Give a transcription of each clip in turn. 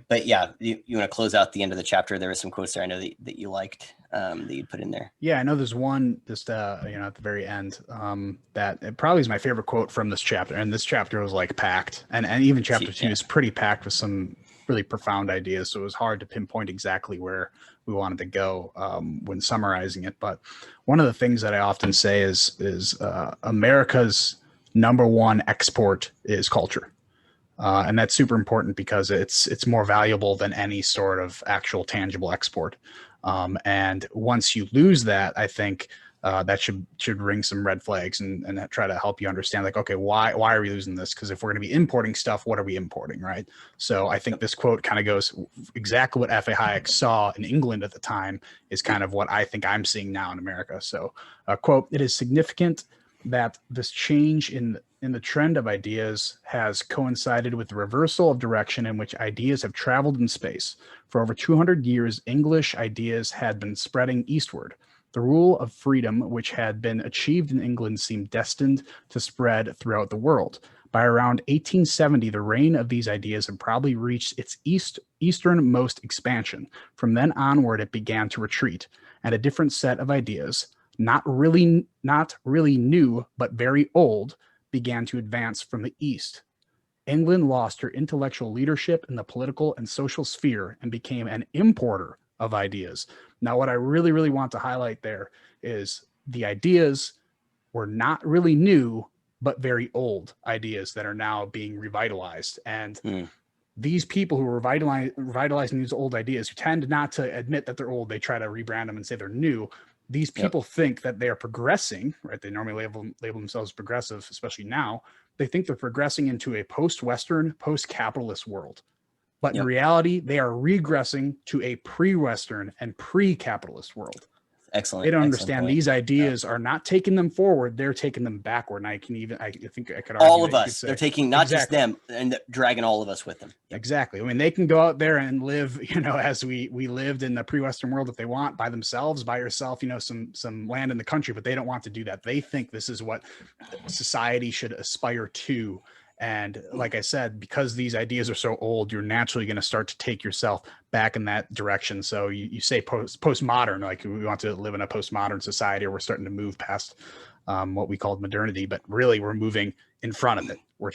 But yeah, you want to close out the end of the chapter. There were some quotes there I know that you liked, that you put in there. Yeah, I know there's one just at the very end, that it probably is my favorite quote from this chapter. And this chapter was like packed, and even chapter 2 is pretty packed with some really profound ideas. So it was hard to pinpoint exactly where we wanted to go when summarizing it. But one of the things that I often say is America's number one export is culture. And that's super important because it's more valuable than any sort of actual tangible export. And once you lose that, I think that should ring some red flags and try to help you understand, like, okay, why are we losing this? Because if we're going to be importing stuff, what are we importing, right? So I think this quote kind of goes exactly what F.A. Hayek saw in England at the time is kind of what I think I'm seeing now in America. So quote, "It is significant that this change in the trend of ideas has coincided with the reversal of direction in which ideas have traveled in space. For over 200 years, English ideas had been spreading eastward. The rule of freedom, which had been achieved in England, seemed destined to spread throughout the world. By around 1870, the reign of these ideas had probably reached its easternmost expansion. From then onward, it began to retreat, and a different set of ideas, not really new, but very old, began to advance from the east. England lost her intellectual leadership in the political and social sphere and became an importer of ideas." Now, what I really, really want to highlight there is the ideas were not really new, but very old ideas that are now being revitalized. And these people who are revitalizing these old ideas, who tend not to admit that they're old, they try to rebrand them and say they're new. These people think that they are progressing, right? They normally label themselves progressive, especially now. They think they're progressing into a post-Western, post-capitalist world. But in reality, they are regressing to a pre-Western and pre-capitalist world. Excellent. They don't understand these ideas are not taking them forward; they're taking them backward. And I think I could argue all of us. They're taking not just them and dragging all of us with them. Exactly. I mean, they can go out there and live, as we lived in the pre-Western world if they want, by themselves, by yourself, some land in the country, but they don't want to do that. They think this is what society should aspire to. And like I said, because these ideas are so old, you're naturally going to start to take yourself back in that direction. So you say postmodern, like we want to live in a postmodern society, or we're starting to move past what we called modernity, but really we're moving in front of it. We're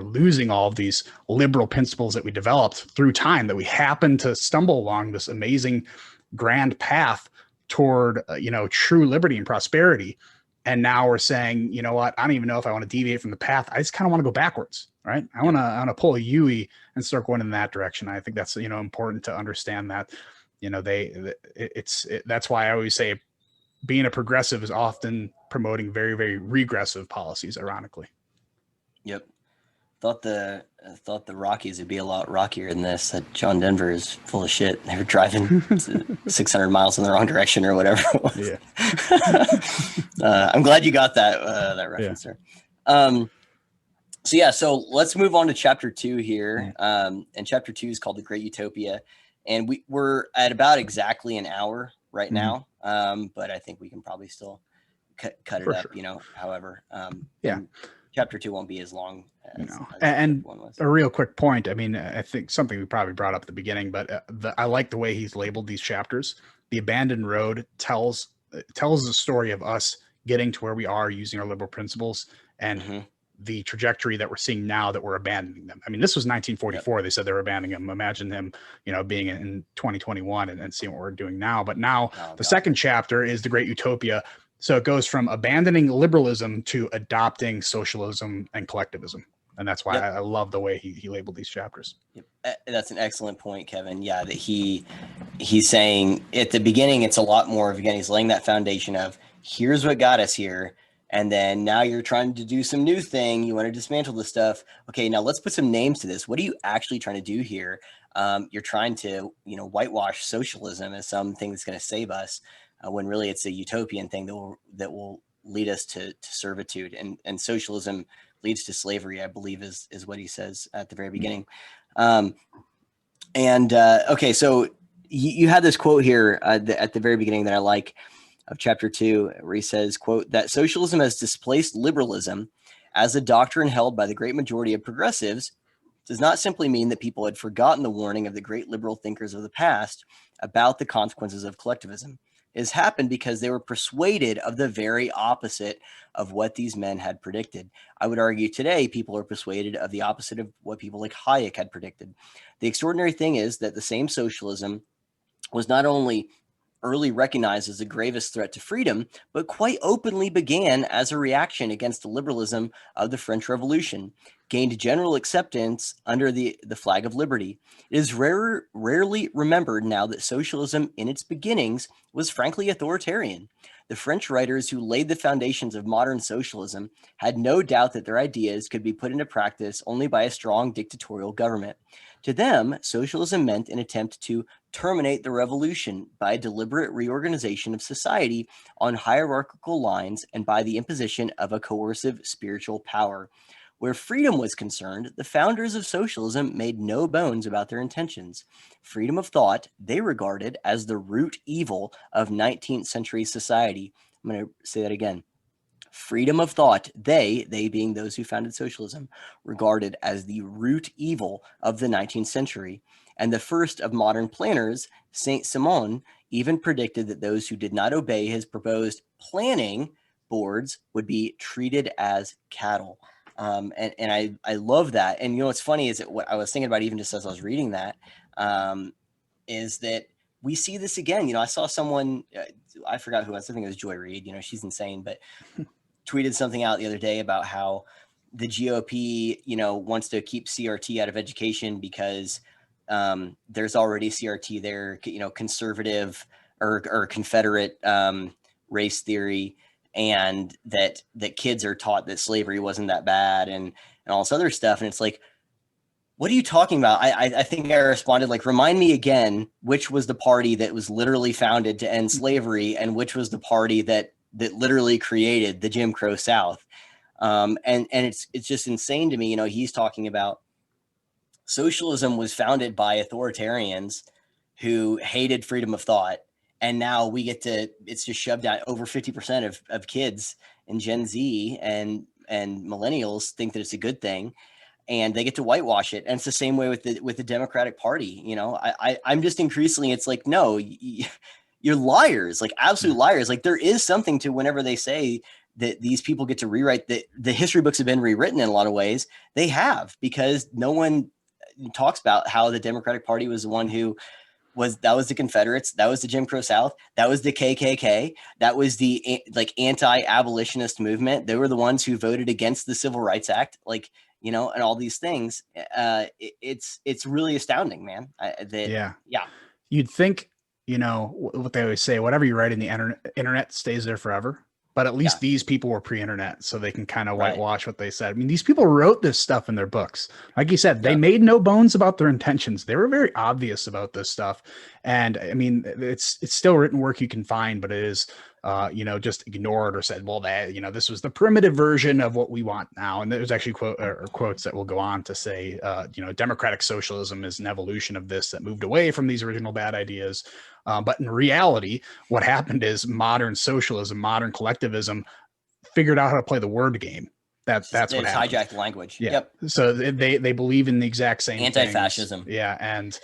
losing all of these liberal principles that we developed through time, that we happen to stumble along this amazing grand path toward, true liberty and prosperity. And now we're saying, you know what? I don't even know if I want to deviate from the path. I just kind of want to go backwards, right? I want to pull a Yui and start going in that direction. I think that's, important to understand that, that's why I always say being a progressive is often promoting very, very regressive policies, ironically. Yep. Thought the Rockies would be a lot rockier than this. That John Denver is full of shit. They were driving 600 miles in the wrong direction or whatever it was. Yeah. I'm glad you got that reference there. So let's move on to chapter 2 here. And chapter 2 is called The Great Utopia. And we're at about exactly an hour right now. But I think we can probably still cut it up, however. Chapter 2 won't be as long as and one was. A real quick point. I mean, I think something we probably brought up at the beginning, but I like the way he's labeled these chapters. The abandoned road tells the story of us getting to where we are using our liberal principles, and the trajectory that we're seeing now that we're abandoning them. I mean, this was 1944. Yep. They said they were abandoning them. Imagine him, being in 2021 and seeing what we're doing now. But now the second chapter is The Great Utopia. So it goes from abandoning liberalism to adopting socialism and collectivism. And that's why I love the way he labeled these chapters. Yep. That's an excellent point, Kevin. Yeah, that he's saying at the beginning, it's a lot more of, again, he's laying that foundation of here's what got us here. And then now you're trying to do some new thing. You want to dismantle this stuff. Okay, now let's put some names to this. What are you actually trying to do here? You're trying to, whitewash socialism as something that's going to save us. When really it's a utopian thing that will lead us to servitude, and socialism leads to slavery, I believe is what he says at the very beginning. Okay, so you had this quote here at the very beginning that I like of chapter 2, where he says, quote, that socialism has displaced liberalism as a doctrine held by the great majority of progressives does not simply mean that people had forgotten the warning of the great liberal thinkers of the past about the consequences of collectivism. It has happened because they were persuaded of the very opposite of what these men had predicted. I would argue today people are persuaded of the opposite of what people like Hayek had predicted. The extraordinary thing is that the same socialism was not only early recognized as the gravest threat to freedom, but quite openly began as a reaction against the liberalism of the French Revolution, gained general acceptance under the flag of liberty. It is rarely remembered now that socialism in its beginnings was frankly authoritarian. The French writers who laid the foundations of modern socialism had no doubt that their ideas could be put into practice only by a strong dictatorial government. To them, socialism meant an attempt to terminate the revolution by a deliberate reorganization of society on hierarchical lines and by the imposition of a coercive spiritual power. Where freedom was concerned, the founders of socialism made no bones about their intentions. Freedom of thought they regarded as the root evil of 19th century society. I'm going to say that again. Freedom of thought, they being those who founded socialism, regarded as the root evil of the 19th century. And the first of modern planners, Saint Simon, even predicted that those who did not obey his proposed planning boards would be treated as cattle. And I love that. And you know what's funny is that what I was thinking about even just as I was reading that is that we see this again. You know, I saw someone, I forgot who it was, I think it was Joy Reid, you know, she's insane, but tweeted something out the other day about how the GOP, you know, wants to keep CRT out of education because there's already CRT there, you know, conservative or Confederate race theory, and that kids are taught that slavery wasn't that bad and all this other stuff. And it's like, what are you talking about? I think I responded like, remind me again, which was the party that was literally founded to end slavery and which was the party that literally created the Jim Crow South. And it's just insane to me. You know, he's talking about socialism was founded by authoritarians who hated freedom of thought. And now we get to, it's just shoved down. Over 50% of kids in Gen Z and millennials think that it's a good thing, and they get to whitewash it. And it's the same way with the Democratic Party. You know, I'm just increasingly, it's like, no, you're liars, like absolute liars. Like there is something to whenever they say that these people get to rewrite the history books have been rewritten in a lot of ways. They have, because no one talks about how the Democratic Party was the one who that was the Confederates, that was the Jim Crow South, that was the KKK, that was the like anti-abolitionist movement. They were the ones who voted against the Civil Rights Act, like, you know, and all these things. It's really astounding, man. Yeah. You'd think, you know, what they always say, whatever you write in the internet stays there forever. But at least these people were pre-internet, so they can kind of whitewash what they said. I mean, these people wrote this stuff in their books. Like you said, they made no bones about their intentions. They were very obvious about this stuff. And I mean, it's still written work you can find, but it is, you know, just ignored or said, well, that, you know, this was the primitive version of what we want now. And there's actually quotes that will go on to say, you know, democratic socialism is an evolution of this that moved away from these original bad ideas. But in reality, what happened is modern socialism, modern collectivism figured out how to play the word game. That's what happened. Hijacked language. Yeah. Yep. So they believe in the exact same anti-fascism. Things. Yeah. And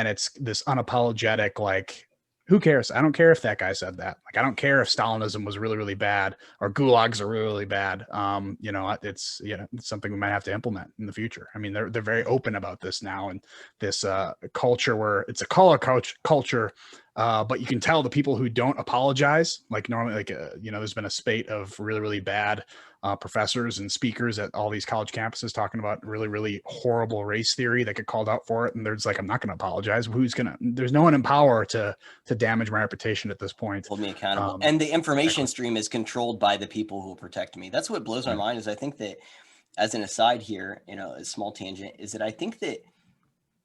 it's this unapologetic, like, who cares? I don't care if that guy said that. Like, I don't care if Stalinism was really, really bad or gulags are really, really bad. You know, it's something we might have to implement in the future. I mean, they're very open about this now, and this culture where it's a color culture, but you can tell the people who don't apologize, like normally, like, you know, there's been a spate of really, really bad professors and speakers at all these college campuses talking about really, really horrible race theory that get called out for it. And there's like, I'm not going to apologize. There's no one in power to damage my reputation at this point. Hold me accountable. And the information stream is controlled by the people who will protect me. That's what blows my mind, is I think that, as an aside here, you know, a small tangent, is that I think that,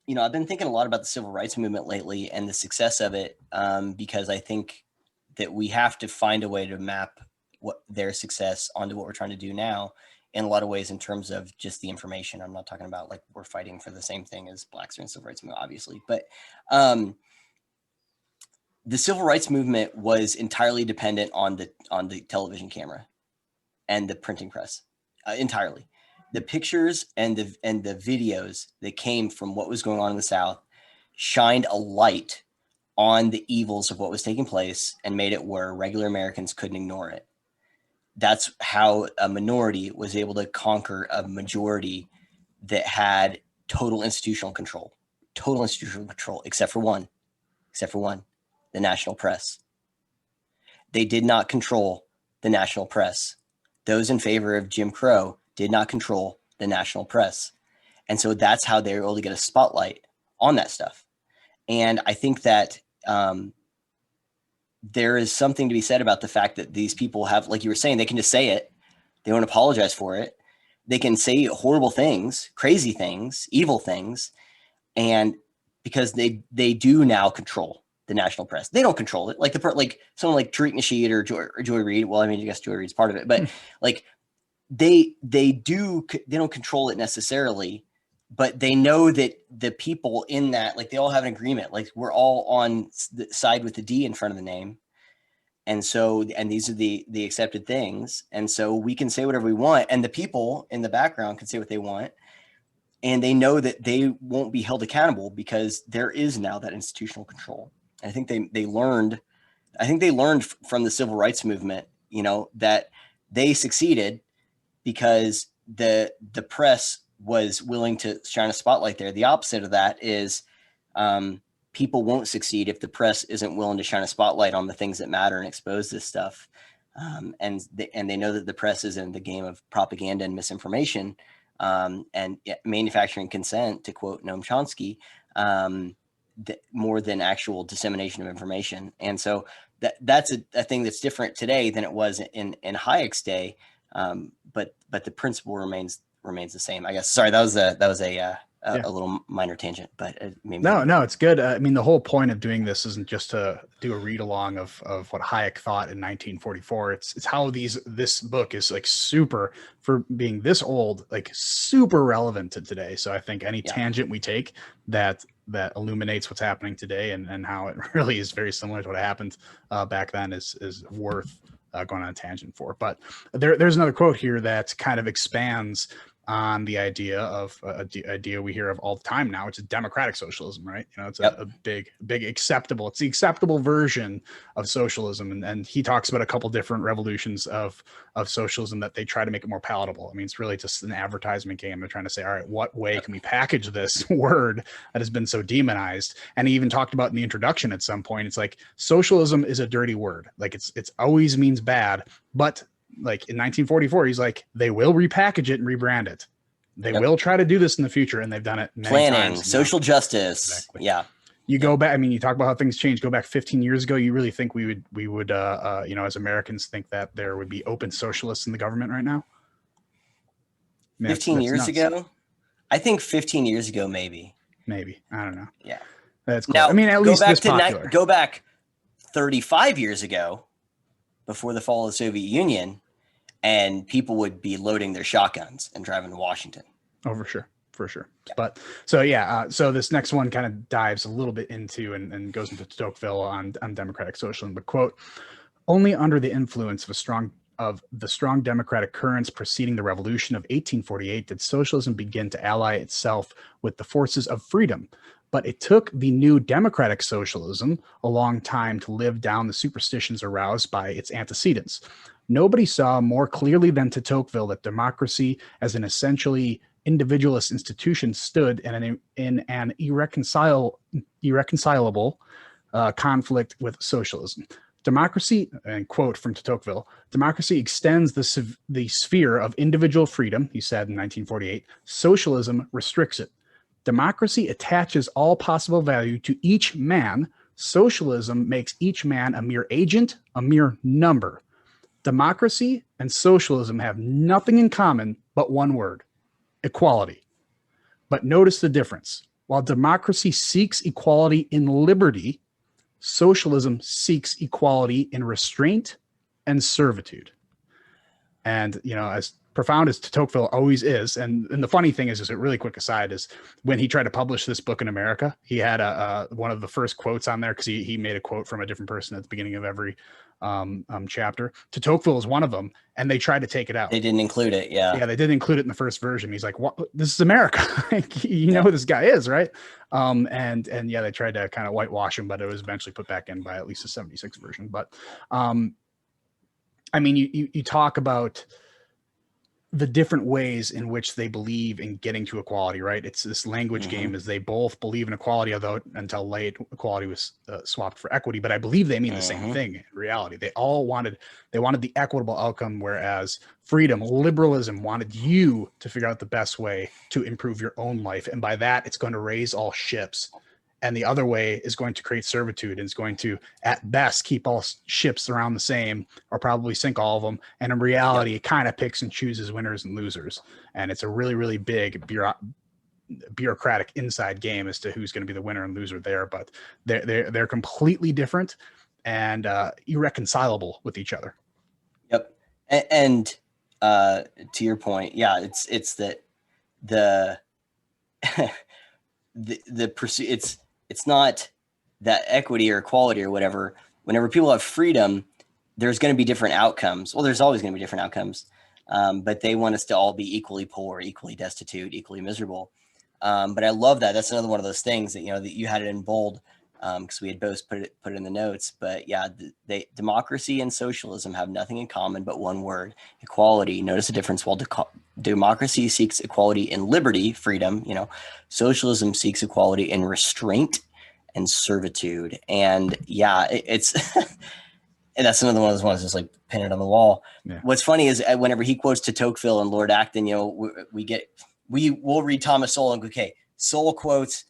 you know, I've been thinking a lot about the civil rights movement lately and the success of it, because I think that we have to find a way to map what their success onto what we're trying to do now in a lot of ways, in terms of just the information. I'm not talking about like we're fighting for the same thing as blacks are in civil rights movement, obviously, but the civil rights movement was entirely dependent on the television camera and the printing press, entirely. the pictures and the videos that came from what was going on in the South shined a light on the evils of what was taking place and made it where regular Americans couldn't ignore it. That's how a minority was able to conquer a majority that had total institutional control, except for one, the national press. They did not control the national press. Those in favor of Jim Crow did not control the national press. And so that's how they were able to get a spotlight on that stuff. And I think that there is something to be said about the fact that these people have, like you were saying, they can just say it. They won't apologize for it. They can say horrible things, crazy things, evil things. And because they do now control the national press. They don't control it. Like someone like Tariq Nasheed or Joy Reid. Well, I mean, I guess Joy Reid's part of it, but like they don't control it necessarily, but they know that the people in that, like they all have an agreement. Like we're all on the side with the D in front of the name. And so, and these are the accepted things. And so we can say whatever we want. And the people in the background can say what they want. And they know that they won't be held accountable because there is now that institutional control. And I think they learned from the civil rights movement, you know, that they succeeded because the press was willing to shine a spotlight there. The opposite of that is people won't succeed if the press isn't willing to shine a spotlight on the things that matter and expose this stuff. And they know that the press is in the game of propaganda and misinformation and manufacturing consent, to quote Noam Chomsky, more than actual dissemination of information. And so that's a thing that's different today than it was in Hayek's day. But the principle remains the same, I guess. Sorry, that was a little minor tangent, but no, it's good. I mean, the whole point of doing this isn't just to do a read along of what Hayek thought in 1944. It's how this book is like super, for being this old, like super relevant to today. So I think any tangent we take that illuminates what's happening today and how it really is very similar to what happened back then is worth going on a tangent for. But there's another quote here that kind of expands on the idea of idea we hear of all the time now, which is democratic socialism, right? You know, it's a big acceptable. It's the acceptable version of socialism, and he talks about a couple different revolutions of socialism that they try to make it more palatable. I mean, it's really just an advertisement game. They're trying to say, all right, what way can we package this word that has been so demonized? And he even talked about in the introduction at some point, it's like socialism is a dirty word. Like it's always means bad, but like in 1944, he's like, they will repackage it and rebrand it. They will try to do this in the future, and they've done it many times. Social justice. Exactly. Yeah. You go back. I mean, you talk about how things change. Go back 15 years ago. You really think we would, you know, as Americans, think that there would be open socialists in the government right now? I mean, 15 years ago, I think 15 years ago, maybe. I don't know. Yeah. That's cool. Now, I mean, at least this popular. Go back 35 years ago, before the fall of the Soviet Union, and people would be loading their shotguns and driving to Washington. Oh, for sure. Yeah. But so this next one kind of dives a little bit into and goes into Tocqueville on democratic socialism. But quote, only under the influence of the strong democratic currents preceding the revolution of 1848 did socialism begin to ally itself with the forces of freedom. But it took the new democratic socialism a long time to live down the superstitions aroused by its antecedents. Nobody saw more clearly than Tocqueville that democracy as an essentially individualist institution stood in an irreconcilable conflict with socialism. Democracy, and quote from Tocqueville, democracy extends the sphere of individual freedom, he said in 1948. Socialism restricts it. Democracy attaches all possible value to each man. Socialism makes each man a mere agent, a mere number. Democracy and socialism have nothing in common but one word: equality. But notice the difference. While democracy seeks equality in liberty, socialism seeks equality in restraint and servitude. And, you know, as profound as Tocqueville always is, and the funny thing is, just a really quick aside, is when he tried to publish this book in America, he had one of the first quotes on there, because he made a quote from a different person at the beginning of every chapter. De Tocqueville is one of them, and they tried to take it out. They didn't include it. Yeah, they didn't include it in the first version. He's like, "What? This is America. You know who this guy is, right?" And yeah, they tried to kind of whitewash him, but it was eventually put back in by at least the 76 version. But I mean, you talk about the different ways in which they believe in getting to equality, right? It's this language game, as they both believe in equality, although until late equality was swapped for equity. But I believe they mean the same thing in reality. They wanted the equitable outcome, whereas freedom, liberalism wanted you to figure out the best way to improve your own life. And by that, it's going to raise all ships. And the other way is going to create servitude, and it's going to, at best, keep all ships around the same, or probably sink all of them. And in reality, it kind of picks and chooses winners and losers. And it's a really, really big bureaucratic inside game as to who's going to be the winner and loser there. But they're completely different and irreconcilable with each other. Yep. And to your point, yeah, it's that the pursuit. It's not that equity or equality or whatever. Whenever people have freedom, there's going to be different outcomes. Well, there's always going to be different outcomes, but they want us to all be equally poor, equally destitute, equally miserable. But I love that. That's another one of those things that, that you had it in bold, because we had both put it in the notes. But yeah, democracy and socialism have nothing in common but one word: equality. Notice the difference. While democracy seeks equality in liberty, freedom, socialism seeks equality in restraint and servitude. And yeah, it's and that's another one of those ones that's like pin it on the wall. Yeah. What's funny is whenever he quotes de Tocqueville and Lord Acton, we will read Thomas Sowell and go, okay, Sowell quotes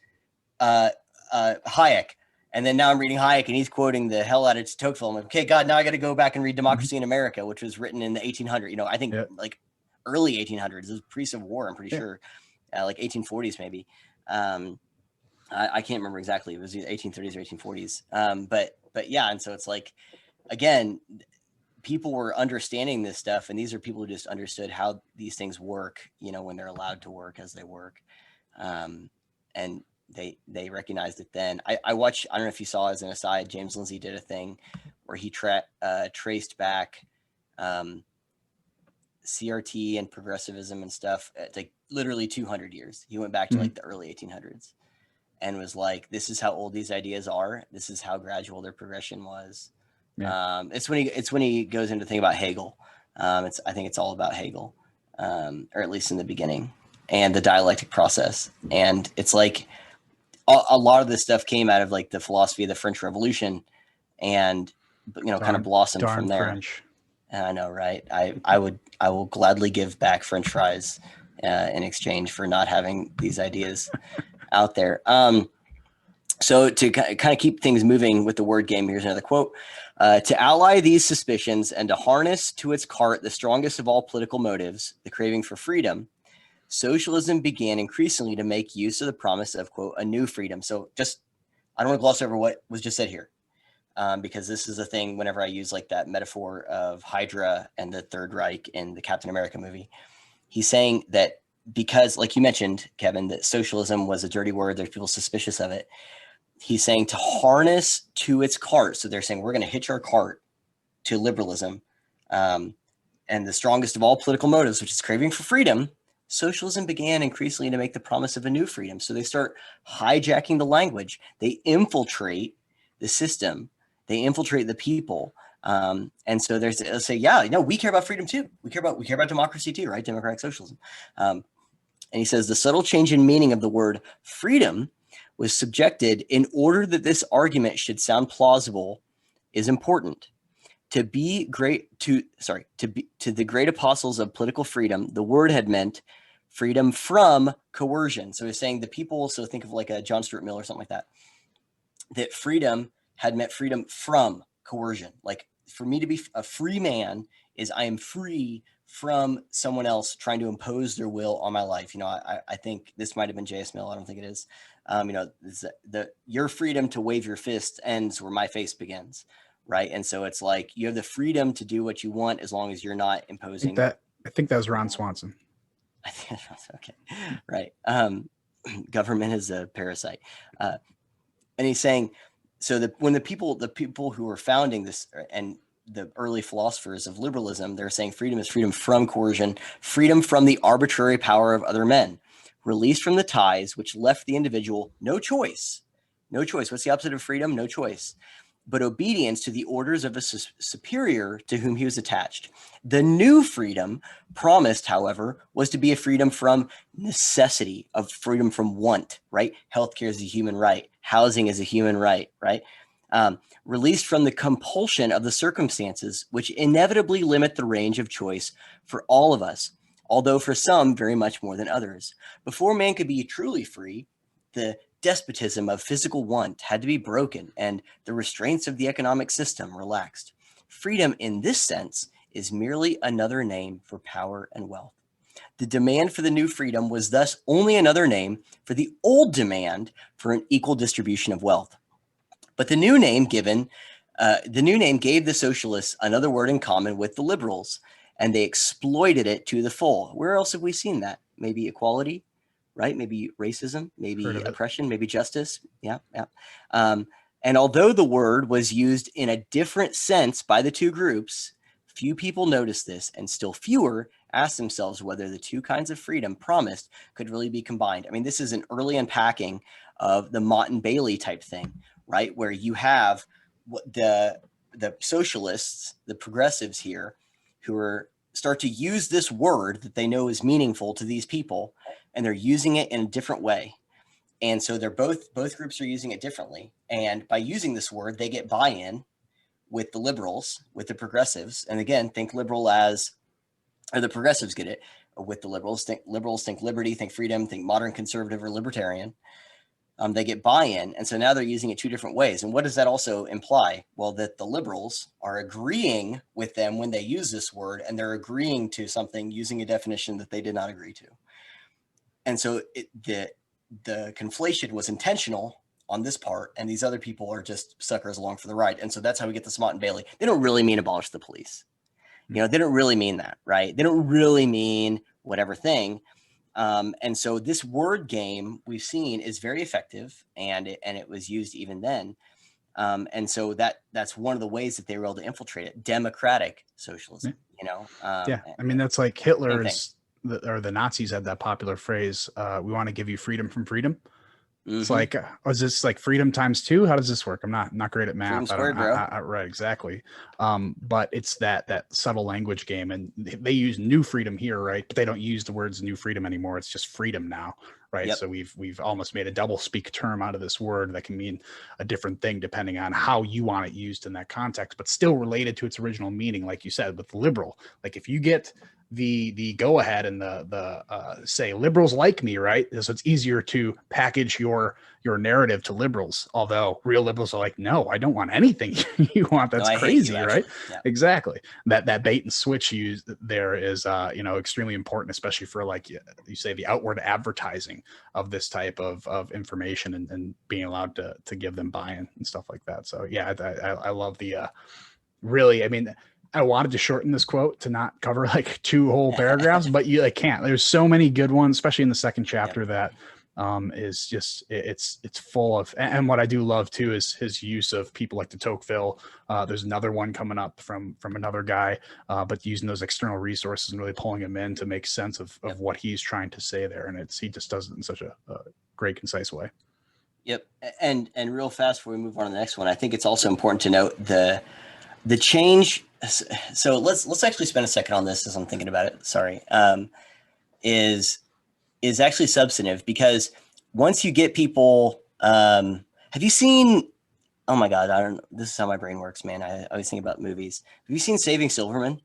Hayek. And then now I'm reading Hayek and he's quoting the hell out of de Tocqueville. I'm like, okay, God, now I got to go back and read Democracy in America, which was written in the 1800s. I think like early 1800s. It was pre-Civil War, I'm pretty sure. Like 1840s maybe. I can't remember exactly. It was either 1830s or 1840s. But yeah, and so it's like, again, people were understanding this stuff, and these are people who just understood how these things work, when they're allowed to work as they work. And they recognized it then. I watched, I don't know if you saw, as an aside, James Lindsay did a thing where he traced back CRT and progressivism and stuff. It's like literally 200 years. He went back to like the early 1800s and was like, this is how old these ideas are. This is how gradual their progression was. Yeah. It's when he goes into the thing about Hegel. I think it's all about Hegel, or at least in the beginning, and the dialectic process. And it's like a lot of this stuff came out of like the philosophy of the French Revolution, and kind of blossomed from there. French. I know, right? I will gladly give back French fries in exchange for not having these ideas out there. So to kind of keep things moving with the word game, here's another quote. To ally these suspicions and to harness to its cart the strongest of all political motives, the craving for freedom, socialism began increasingly to make use of the promise of, quote, a new freedom. So I don't want to gloss over what was just said here, because this is a thing whenever I use like that metaphor of Hydra and the Third Reich in the Captain America movie. He's saying that because, like you mentioned, Kevin, that socialism was a dirty word, there's people suspicious of it. He's saying to harness to its cart. So they're saying we're going to hitch our cart to liberalism, and the strongest of all political motives, which is craving for freedom. Socialism began increasingly to make the promise of a new freedom. So they start hijacking the language. They infiltrate the system. They infiltrate the people. And so they'll say, we care about freedom too. We care about democracy too, right? Democratic socialism. And he says the subtle change in meaning of the word freedom was subjected in order that this argument should sound plausible is important. To the great apostles of political freedom, the word had meant freedom from coercion. So he's saying the people, so think of like a John Stuart Mill or something like that freedom had meant freedom from coercion. Like for me to be a free man is I am free from someone else trying to impose their will on my life. I think this might've been J.S. Mill. I don't think it is. Your freedom to wave your fist ends where my face begins. Right. And so it's like you have the freedom to do what you want as long as you're not imposing. I think that was Ron Swanson. I think that's okay. Right. Government is a parasite. And he's saying, so that when the people who were founding this and the early philosophers of liberalism, they're saying freedom is freedom from coercion, freedom from the arbitrary power of other men, released from the ties which left the individual no choice. No choice. What's the opposite of freedom? No choice. But obedience to the orders of a superior to whom he was attached. The new freedom promised, however, was to be a freedom from necessity, of freedom from want, right? Healthcare is a human right. Housing is a human right, right? Released from the compulsion of the circumstances, which inevitably limit the range of choice for all of us, although for some very much more than others. Before man could be truly free, the despotism of physical want had to be broken and the restraints of the economic system relaxed. Freedom in this sense is merely another name for power and wealth. The demand for the new freedom was thus only another name for the old demand for an equal distribution of wealth. But the new name gave the socialists another word in common with the liberals, and they exploited it to the full. Where else have we seen that? Maybe equality, right? Maybe racism, maybe oppression, maybe justice. Yeah, yeah. And although the word was used in a different sense by the two groups, few people noticed this, and still fewer asked themselves whether the two kinds of freedom promised could really be combined. I mean, this is an early unpacking of the Mott and Bailey type thing, right? Where you have the socialists, the progressives here, who start to use this word that they know is meaningful to these people, and they're using it in a different way. And so they're both groups are using it differently. And by using this word, they get buy-in with the liberals, with the progressives. And again, think liberal as, or the progressives get it with the liberals. Think liberty, think freedom, think modern conservative or libertarian. They get buy-in. And so now they're using it two different ways. And what does that also imply? Well, that the liberals are agreeing with them when they use this word, and they're agreeing to something using a definition that they did not agree to. And so the conflation was intentional on this part, and these other people are just suckers along for the ride. And so that's how we get this Mott and Bailey. They don't really mean abolish the police. You know, they don't really mean that, right? They don't really mean whatever thing. And so this word game we've seen is very effective, and it was used even then. And so that's one of the ways that they were able to infiltrate it. Democratic socialism, you know? Yeah. I mean, that's like Hitler's, or the Nazis had that popular phrase, we want to give you freedom from freedom. It's like, is this like freedom times two? How does this work? I'm not great at math. Squared, bro. Right, exactly. But it's that subtle language game, and they use new freedom here, right? But they don't use the words new freedom anymore. It's just freedom now, right? Yep. So we've almost made a double speak term out of this word that can mean a different thing depending on how you want it used in that context, but still related to its original meaning, like you said, with liberal. Like if you get the go ahead and the say liberals like me, right? So it's easier to package your narrative to liberals, although real liberals are like, no, I don't want anything you want. That's crazy, right? Yeah. Exactly. That bait and switch used there is extremely important, especially for, like you say, the outward advertising of this type of information, and being allowed to give them buy-in and stuff like that. So yeah, I love the really, I mean, I wanted to shorten this quote to not cover like two whole paragraphs, but you can't. There's so many good ones, especially in the second chapter, that is just it's full of. And what I do love too is his use of people like de Tocqueville. There's another one coming up from another guy, but using those external resources and really pulling him in to make sense of what he's trying to say there. And he just does it in such a great, concise way. Yep. And real fast before we move on to the next one, I think it's also important to note the change. So let's actually spend a second on this as I'm thinking about it. Sorry. Is actually substantive, because once you get people, have you seen, oh my God, I don't know. This is how my brain works, man. I always think about movies. Have you seen Saving Silverman?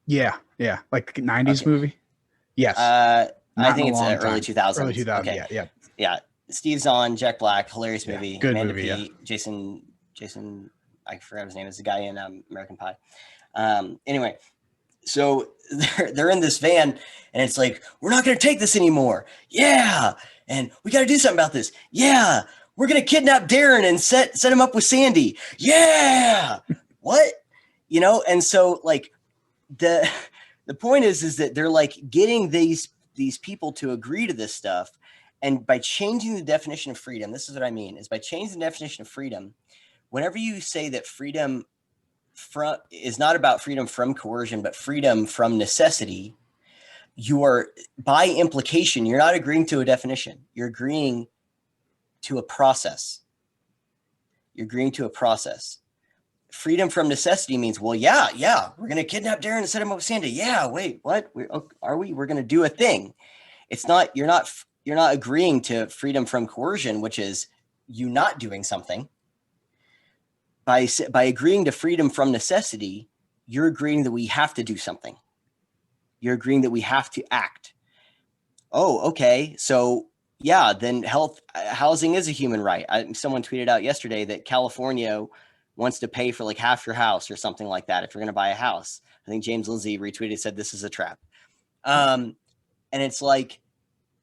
Yeah. Like 90s movie. Yes. I think it's early 2000s. Early 2000s. Okay. Yeah. Steve Zahn, Jack Black, hilarious movie. Good Amanda movie. P, Jason, I forgot his name. Is the guy in American Pie. Anyway, so they're in this van, and it's like, we're not going to take this anymore. Yeah, and we got to do something about this. Yeah, we're going to kidnap Darren and set him up with Sandy. Yeah, what? And so like the point is that they're like getting these people to agree to this stuff, and by changing the definition of freedom, this is what I mean, is by changing the definition of freedom. Whenever you say that freedom is not about freedom from coercion, but freedom from necessity, you are, by implication, you're not agreeing to a definition. You're agreeing to a process. You're agreeing to a process. Freedom from necessity means, well, yeah, we're going to kidnap Darren and set him up with Sandy. Yeah, wait, what? Are we? We're going to do a thing. It's not, you're not agreeing to freedom from coercion, which is you not doing something. By agreeing to freedom from necessity, you're agreeing that we have to do something. You're agreeing that we have to act. Oh, okay. So yeah, then housing is a human right. Someone tweeted out yesterday that California wants to pay for like half your house or something like that if you're going to buy a house. I think James Lindsay retweeted, said this is a trap. And it's like,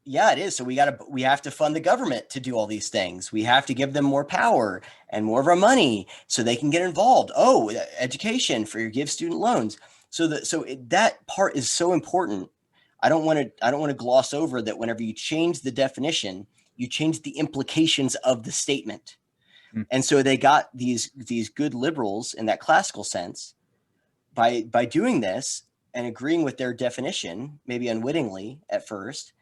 yeah, it is. So we have to fund the government to do all these things. We have to give them more power and more of our money so they can get involved. Oh, education for your give student loans. That part is so important. I don't want to gloss over that. Whenever you change the definition, you change the implications of the statement. And so they got these good liberals in that classical sense by doing this and agreeing with their definition, maybe unwittingly at first,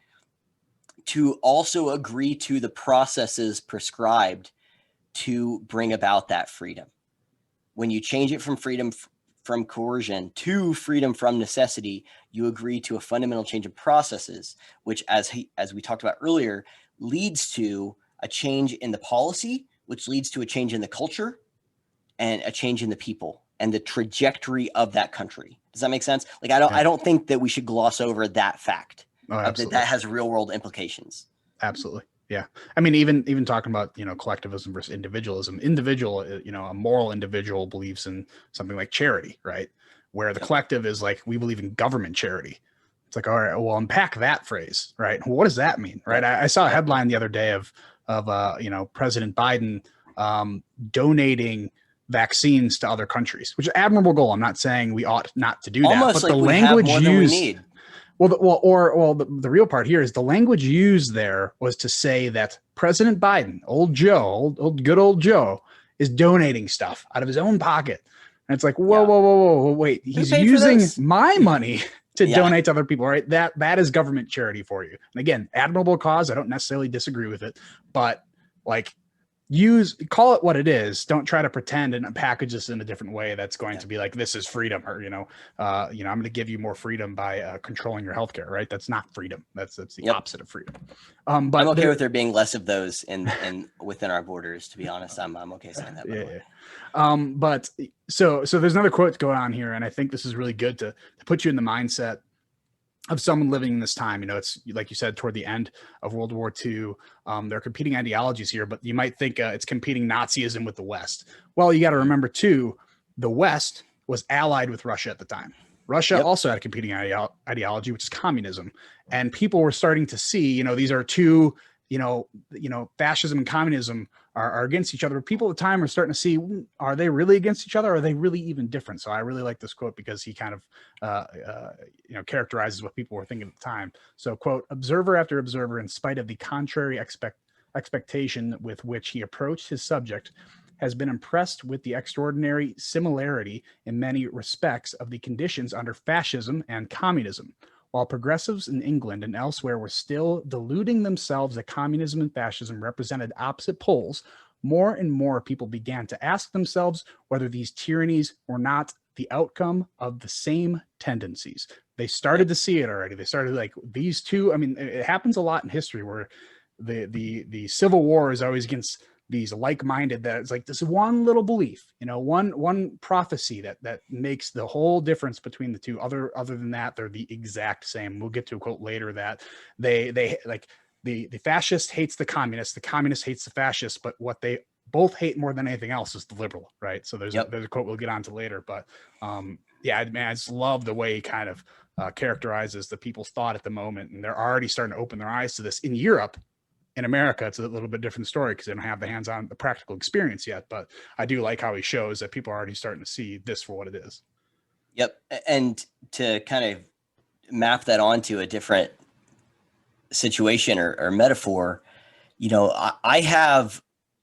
to also agree to the processes prescribed to bring about that freedom. When you change it from freedom from coercion to freedom from necessity, you agree to a fundamental change in processes, which, as we talked about earlier, leads to a change in the policy, which leads to a change in the culture and a change in the people and the trajectory of that country. Does that make sense? Like, I don't think that we should gloss over that fact. That has real world implications. Absolutely. Yeah. I mean, even talking about, collectivism versus individualism, a moral individual believes in something like charity, right? Where the collective is like, we believe in government charity. It's like, all right, well, unpack that phrase, right? What does that mean? Right. I saw a headline the other day of President Biden donating vaccines to other countries, which is an admirable goal. I'm not saying we ought not to do almost that, but like the we language have more than we need. The real part here is the language used there was to say that President Biden, good old Joe, is donating stuff out of his own pocket. And it's like, whoa, wait, he's using my money to donate to other people, right? That is government charity for you. And again, admirable cause. I don't necessarily disagree with it, but like, call it what it is. Don't try to pretend and package this in a different way that's going to be like, this is freedom, or I'm going to give you more freedom by controlling your healthcare, right? That's not freedom. That's the opposite of freedom. But I'm okay with there being less of those in within our borders, to be honest. I'm okay saying that. But so there's another quote going on here, and I think this is really good to put you in the mindset of someone living in this time. It's like you said, toward the end of World War II. There are competing ideologies here, but you might think it's competing Nazism with the West. Well, you got to remember too, the West was allied with Russia at the time. Russia also had a competing ideology, which is communism. And people were starting to see, these are two, fascism and communism are against each other. But people at the time are starting to see, are they really against each other? Or are they really even different? So I really like this quote because he kind of, characterizes what people were thinking at the time. So, quote, observer after observer, in spite of the contrary expectation with which he approached his subject, has been impressed with the extraordinary similarity in many respects of the conditions under fascism and communism. While progressives in England and elsewhere were still deluding themselves that communism and fascism represented opposite poles, more and more people began to ask themselves whether these tyrannies were not the outcome of the same tendencies. They started to see it already. They started like these two. I mean, it happens a lot in history where the Civil War is always against these like-minded, that it's like this one little belief, one prophecy that makes the whole difference between the two. Other than that, they're the exact same. We'll get to a quote later that they like the fascist hates the communist hates the fascist, but what they both hate more than anything else is the liberal, right? So there's a quote we'll get on to later, but I just love the way he kind of characterizes the people's thought at the moment, and they're already starting to open their eyes to this. In Europe, in America, it's a little bit different story because they don't have the practical experience yet. But I do like how he shows that people are already starting to see this for what it is. Yep. And to kind of map that onto a different situation or metaphor, I have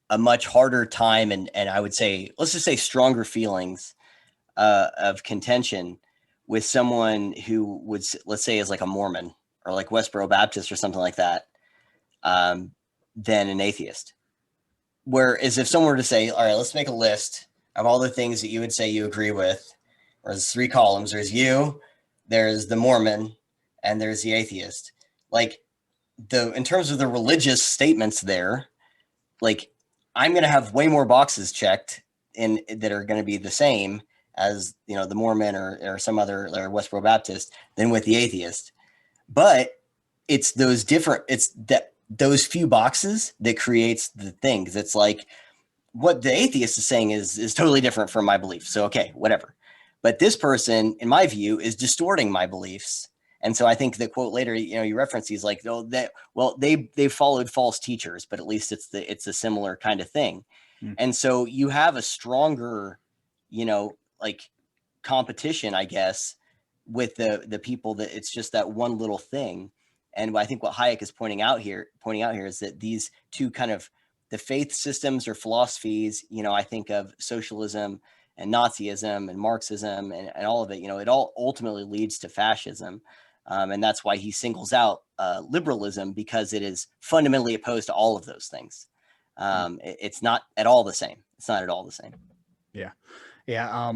a much harder time and I would say, let's just say stronger feelings of contention with someone who would, let's say, is like a Mormon or like Westboro Baptist or something like that, than an atheist. Whereas if someone were to say, all right, let's make a list of all the things that you would say you agree with, or there's 3 columns, there's you, there's the Mormon, and there's the atheist. Like in terms of the religious statements there, like I'm going to have way more boxes checked in that are going to be the same as, you know, the Mormon or some other or Westboro Baptist than with the atheist. But it's those few boxes that creates the thing. Cause it's like what the atheist is saying is totally different from my belief. So, okay, whatever. But this person, in my view, is distorting my beliefs. And so I think the quote later, you know, you reference, he's like, oh, they followed false teachers, but at least it's a similar kind of thing. And so you have a stronger, you know, like competition, I guess, with the people that it's just that one little thing. And I think what Hayek is pointing out here is that these two kind of the faith systems or philosophies, you know, I think of socialism and Nazism and Marxism and all of it, you know, it all ultimately leads to fascism. And that's why he singles out liberalism, because it is fundamentally opposed to all of those things. It's not at all the same. It's not at all the same. Yeah. Yeah.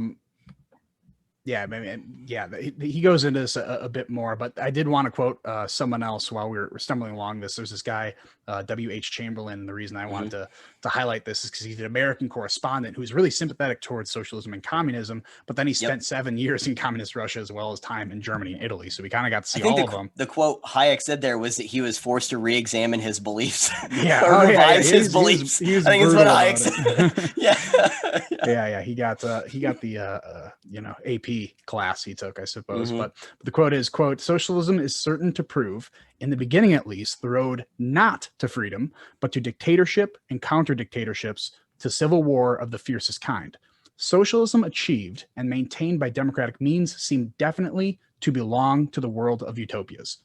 Yeah, I mean, yeah, he goes into this a bit more, but I did want to quote someone else while we were stumbling along this. There's this guy, W.H. Chamberlain. The reason I wanted to highlight this is because he's an American correspondent who's really sympathetic towards socialism and communism, but then he spent 7 years in communist Russia as well as time in Germany and Italy. So we kind of got to see all of them. The quote Hayek said there was that he was forced to re-examine his beliefs. Yeah, or revise his beliefs. He was I think it's what Hayek said. Yeah. He got the you know, AP class he took, I suppose. But the quote is, quote, "Socialism is certain to prove, in the beginning at least, the road not to freedom, but to dictatorship and counter-dictatorships, to civil war of the fiercest kind. Socialism achieved and maintained by democratic means seem definitely to belong to the world of utopias."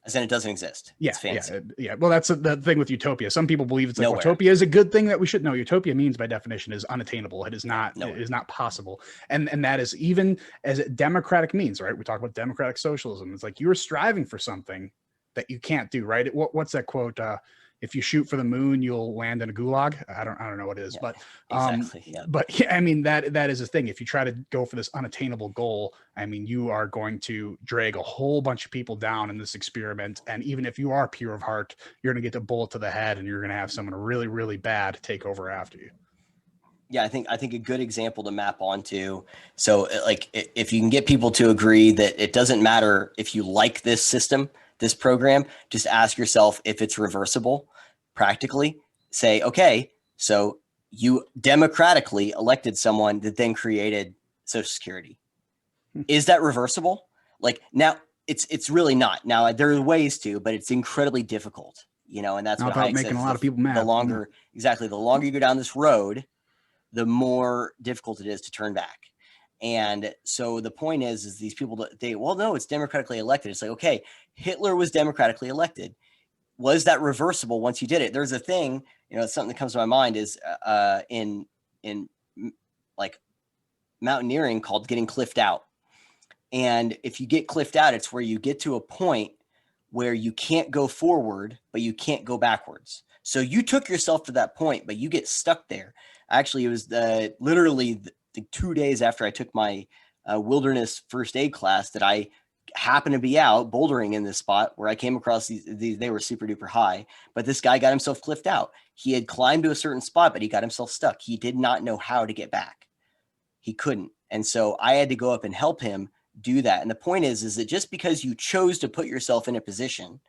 As in it doesn't exist. Yeah, it's fancy. Yeah. Well, that's the thing with utopia. Some people believe it's like Nowhere. utopia is a good thing that we should know. Utopia means by definition is unattainable. It is not. Nowhere. It is not possible. And that is even as a democratic means, right? We talk about democratic socialism. It's like you're striving for something that you can't do, right? What's that quote? If you shoot for the moon, you'll land in a gulag. I don't know what it is, but exactly. Yeah. But yeah, I mean that is a thing. If you try to go for this unattainable goal, I mean, you are going to drag a whole bunch of people down in this experiment. And even if you are pure of heart, you're going to get a bullet to the head, and you're going to have someone really, really bad take over after you. Yeah, I think a good example to map onto. So, like, if you can get people to agree that it doesn't matter if you like this system, this program, just ask yourself if it's reversible. Practically say, okay, so you democratically elected someone that then created Social Security. Is that reversible? Like, now it's really not. Now there are ways to, but it's incredibly difficult, you know, and that's what Hayek making says, a lot of people mad. The longer you go down this road, the more difficult it is to turn back. And so the point is these people, no, it's democratically elected. It's like, okay, Hitler was democratically elected. Was that reversible once you did it? There's a thing, you know, something that comes to my mind is in like mountaineering called getting cliffed out. And if you get cliffed out, it's where you get to a point where you can't go forward, but you can't go backwards. So you took yourself to that point, but you get stuck there. Actually, it was literally the 2 days after I took my wilderness first aid class that I happened to be out bouldering in this spot where I came across these they were super duper high, but this guy got himself cliffed out. He had climbed to a certain spot, but he got himself stuck. He did not know how to get back. He couldn't. And so I had to go up and help him do that. And the point is that just because you chose to put yourself in a position,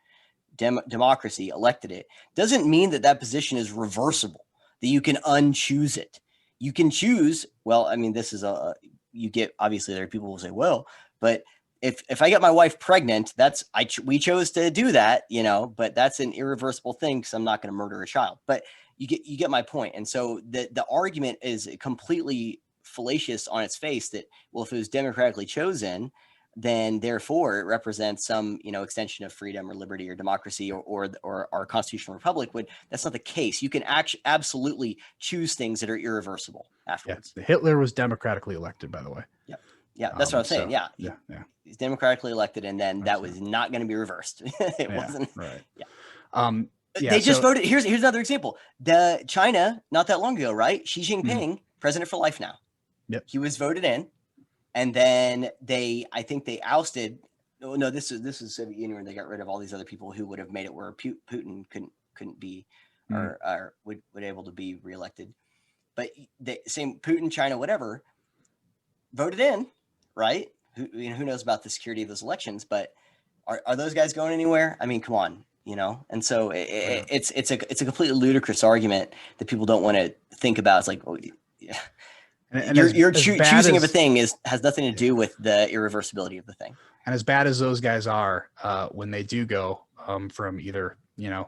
democracy elected it, doesn't mean that position is reversible, that you can unchoose it. You can choose, well, I mean, this is you get, obviously there are people who will say, well, but if I get my wife pregnant, we chose to do that, you know, but that's an irreversible thing because I'm not going to murder a child. But you get my point. And so the argument is completely fallacious on its face that, well, if it was democratically chosen, then therefore it represents some, extension of freedom or liberty or democracy or our constitutional republic. That's not the case. You can absolutely choose things that are irreversible afterwards. Yeah. Hitler was democratically elected, by the way. Yeah, that's what I was saying. So, yeah. He's democratically elected, and then that was not going to be reversed. It wasn't. Right. They just voted. Here's another example. China, not that long ago, right? Xi Jinping, president for life now. Yep. He was voted in, and then I think they ousted. No, this is Soviet Union, where they got rid of all these other people who would have made it where Putin couldn't be or would able to be reelected. But the same Putin, China, whatever, voted in, right? Who knows about the security of those elections? But are those guys going anywhere? I mean, come on, And so it's a completely ludicrous argument that people don't want to think about. It's like, oh, yeah. And your choosing of a thing has nothing to do with the irreversibility of the thing. And as bad as those guys are, when they do go from either,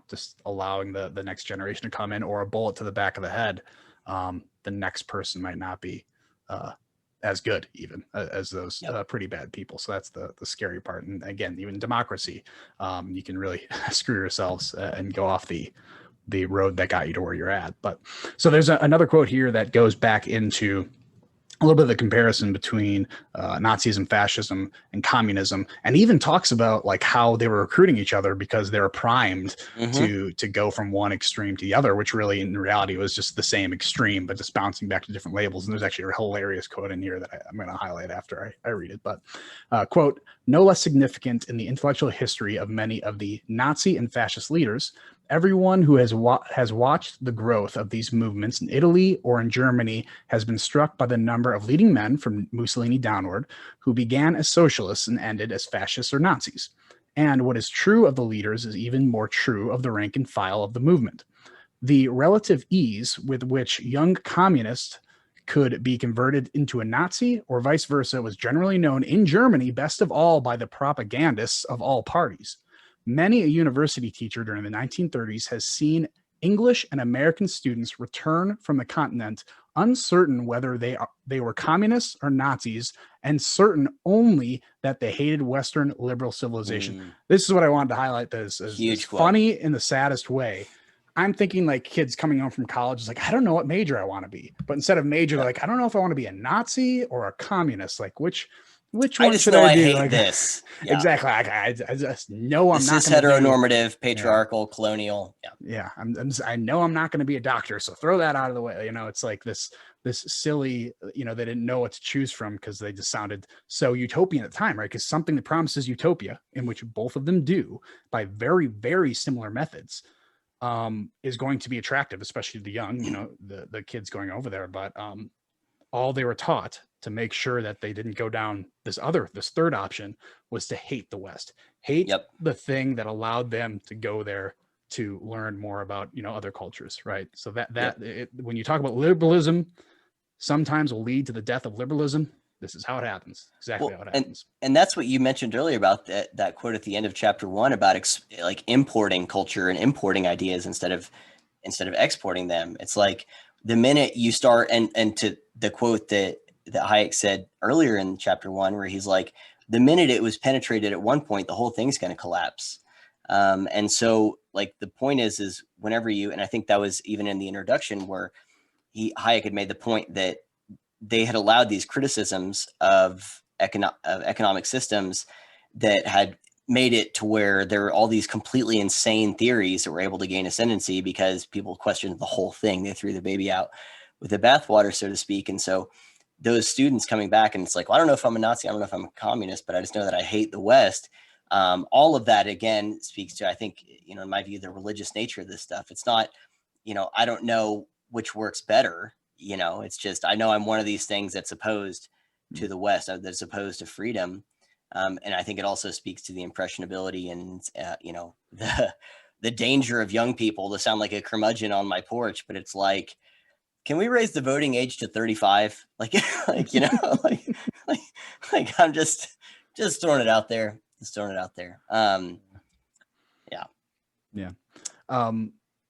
just allowing the next generation to come in or a bullet to the back of the head, the next person might not be as good even as those pretty bad people. So that's the scary part. And again, even democracy, you can really screw yourselves and go off the road that got you to where you're at. But so there's another quote here that goes back into a little bit of the comparison between Nazism, fascism, and communism, and even talks about like how they were recruiting each other because they were primed to go from one extreme to the other, which really in reality was just the same extreme, but just bouncing back to different labels. And there's actually a hilarious quote in here that I'm going to highlight after I read it. But quote, no less significant in the intellectual history of many of the Nazi and fascist leaders, everyone who has watched the growth of these movements in Italy or in Germany has been struck by the number of leading men from Mussolini downward who began as socialists and ended as fascists or Nazis. And what is true of the leaders is even more true of the rank and file of the movement. The relative ease with which young communists could be converted into a Nazi or vice versa was generally known in Germany best of all by the propagandists of all parties. Many a university teacher during the 1930s has seen English and American students return from the continent uncertain whether they were communists or Nazis, and certain only that they hated Western liberal civilization. This is what I wanted to highlight. This is funny in the saddest way. I'm thinking like kids coming home from college is like, I don't know what major I want to be. But instead of major, like, I don't know if I want to be a Nazi or a communist. Like which one should I do? Hate like, this. Yeah. Exactly. I just know I'm not. This is heteronormative, patriarchal, colonial. Yeah. I know I'm not going to be a doctor. So throw that out of the way. It's like this silly, they didn't know what to choose from because they just sounded so utopian at the time, right? Because something that promises utopia, in which both of them do by very, very similar methods, is going to be attractive, especially to the young, the kids going over there. But all they were taught to make sure that they didn't go down this third option was to hate the West, hate the thing that allowed them to go there to learn more about, other cultures. Right. So when you talk about liberalism, sometimes will lead to the death of liberalism. This is how it happens. Exactly how it happens. And that's what you mentioned earlier about that quote at the end of chapter 1 about like importing culture and importing ideas instead of exporting them. It's like the minute you start and to the quote that Hayek said earlier in chapter 1, where he's like, the minute it was penetrated at one point, the whole thing's going to collapse. And so like the point is whenever and I think that was even in the introduction where Hayek had made the point that they had allowed these criticisms of economic systems that had made it to where there were all these completely insane theories that were able to gain ascendancy because people questioned the whole thing. They threw the baby out with the bathwater, so to speak. And so those students coming back and it's like, well, I don't know if I'm a Nazi, I don't know if I'm a communist, but I just know that I hate the West. All of that, again, speaks to, I think, in my view, the religious nature of this stuff. It's not, I don't know which works better. It's just, I know I'm one of these things that's opposed to the West, that's opposed to freedom. And I think it also speaks to the impressionability and, the danger of young people to sound like a curmudgeon on my porch, but it's like, can we raise the voting age to 35? Like I'm just throwing it out there.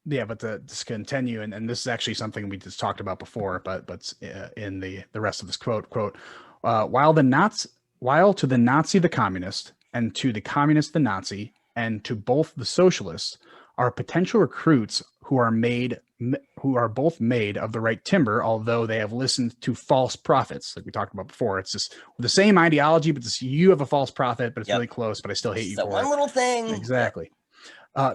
Yeah, but to just continue, and this is actually something we just talked about before, but in the rest of this quote, while the while to the Nazi the communist, and to the communist the Nazi, and to both the socialists are potential recruits who are both made of the right timber, although they have listened to false prophets, like we talked about before. It's just the same ideology, but you have a false prophet, but it's really close, but I still hate you for one it. little thing. Exactly.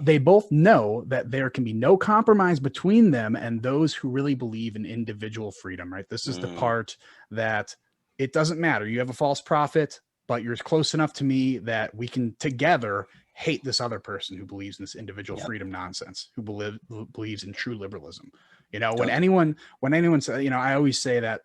They both know that there can be no compromise between them and those who really believe in individual freedom, right? This is the part that it doesn't matter. You have a false prophet, but you're close enough to me that we can together hate this other person who believes in this individual freedom nonsense, who believes in true liberalism. You know, when anyone says, you know, I always say that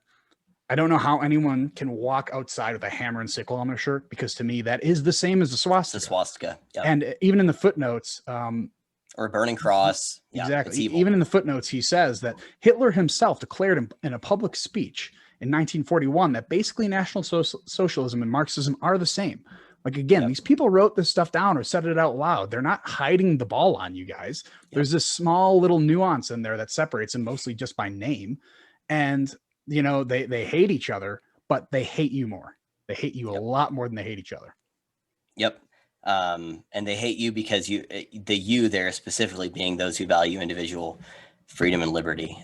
I don't know how anyone can walk outside with a hammer and sickle on their shirt, because to me that is the same as the swastika. The swastika, and even in the footnotes, or a burning cross. Exactly. Even in the footnotes, he says that Hitler himself declared in a public speech in 1941 that basically National Socialism and Marxism are the same. Like, again, these people wrote this stuff down or said it out loud. They're not hiding the ball on you guys. There's this small little nuance in there that separates them, mostly just by name. And, you know, they hate each other, but they hate you more. They hate you a lot more than they hate each other. Yep. And they hate you because you there specifically being those who value individual freedom and liberty.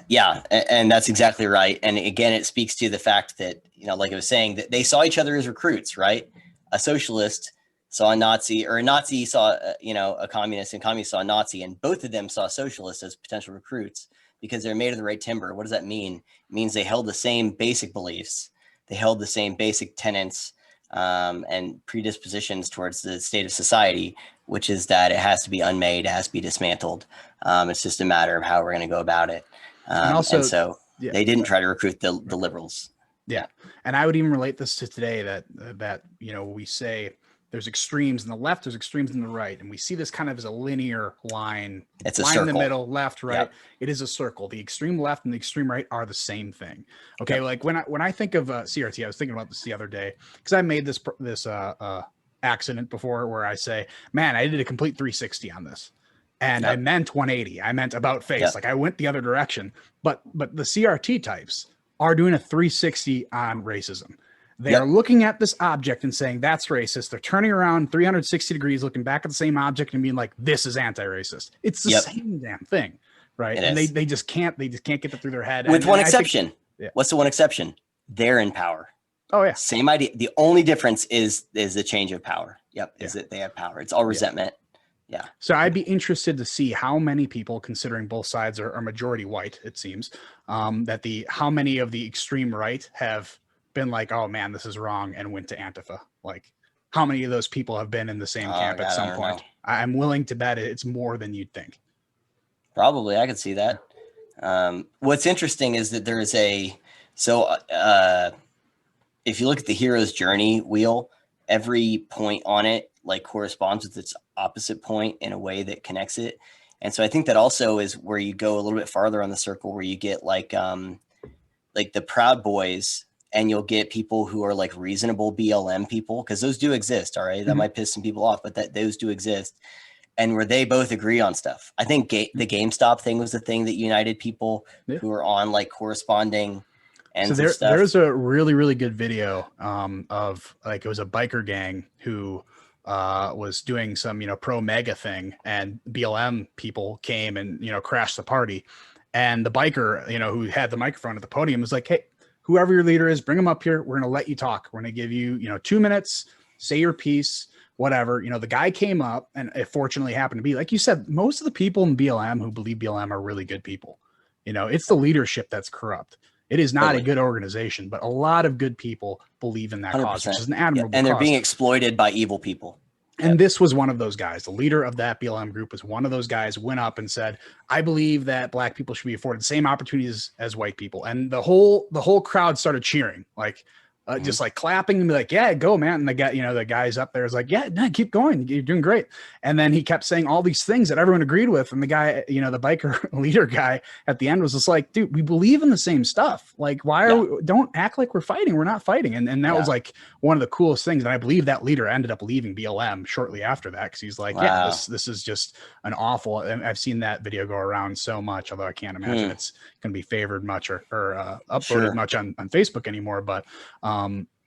Yeah, and that's exactly right. And again, it speaks to the fact that, you know, like I was saying, that they saw each other as recruits, right? A socialist saw a Nazi, or a Nazi saw, you know, a communist, and communist saw a Nazi, and both of them saw socialists as potential recruits because they're made of the right timber. What does that mean? It means they held the same basic beliefs. They held the same basic tenets and predispositions towards the state of society, which is that it has to be unmade, it has to be dismantled. It's just a matter of how we're going to go about it. And so they didn't try to recruit the liberals. Yeah. And I would even relate this to today that, you know, we say there's extremes in the left, there's extremes in the right. And we see this kind of as a linear line. It's a line circle. In the middle, left, right. Yep. It is a circle. The extreme left and the extreme right are the same thing. Okay. Yep. Like when I think of CRT, I was thinking about this the other day because I made this accident before where I say, man, I did a complete 360 on this. And I meant 180. I meant about face. Like I went the other direction. But the CRT types are doing a 360 on racism. They are looking at this object and saying that's racist. They're turning around 360 degrees, looking back at the same object and being like, this is anti-racist. It's the same damn thing, right? And they just can't get that through their head. With one exception. What's the one exception? They're in power. Oh yeah. Same idea. The only difference is the change of power. Is that they have power. It's all resentment. Yeah. So I'd be interested to see how many people, considering both sides are majority white, it seems, how many of the extreme right have been like, oh man, this is wrong, and went to Antifa. Like, how many of those people have been in the same camp at some point? I'm willing to bet it's more than you'd think. Probably, I could see that. What's interesting is that there is if you look at the hero's journey wheel, every point on it like corresponds with its opposite point in a way that connects it. And so I think that also is where you go a little bit farther on the circle, where you get like the Proud Boys, and you'll get people who are like reasonable BLM people, because those do exist. All right. That might piss some people off, but those do exist. And where they both agree on stuff. I think the GameStop thing was the thing that united people who are on like corresponding ends of stuff. There's a really, really good video of like, it was a biker gang who was doing some, pro MAGA thing, and BLM people came and, crashed the party. And the biker, who had the microphone at the podium was like, hey, whoever your leader is, bring them up here. We're going to let you talk. We're going to give you, 2 minutes, say your piece, whatever. The guy came up, and it fortunately happened to be, like you said, most of the people in BLM who believe BLM are really good people. It's the leadership that's corrupt. It is not a good organization, but a lot of good people believe in that 100%. Cause, which is an admirable and they're cause. Being exploited by evil people. And this was one of those guys. The leader of that BLM group was one of those guys, went up and said, I believe that black people should be afforded the same opportunities as white people. And the whole crowd started cheering, like, just like clapping and be like, yeah, go, man. And the guys up there is like, yeah, no, keep going. You're doing great. And then he kept saying all these things that everyone agreed with. And the guy, the biker leader guy at the end was just like, dude, we believe in the same stuff. Like, don't act like we're fighting. We're not fighting. And that was like one of the coolest things. And I believe that leader ended up leaving BLM shortly after that. Cause he's like, this is just an awful, and I've seen that video go around so much, although I can't imagine it's going to be favored much or uploaded much on Facebook anymore. But,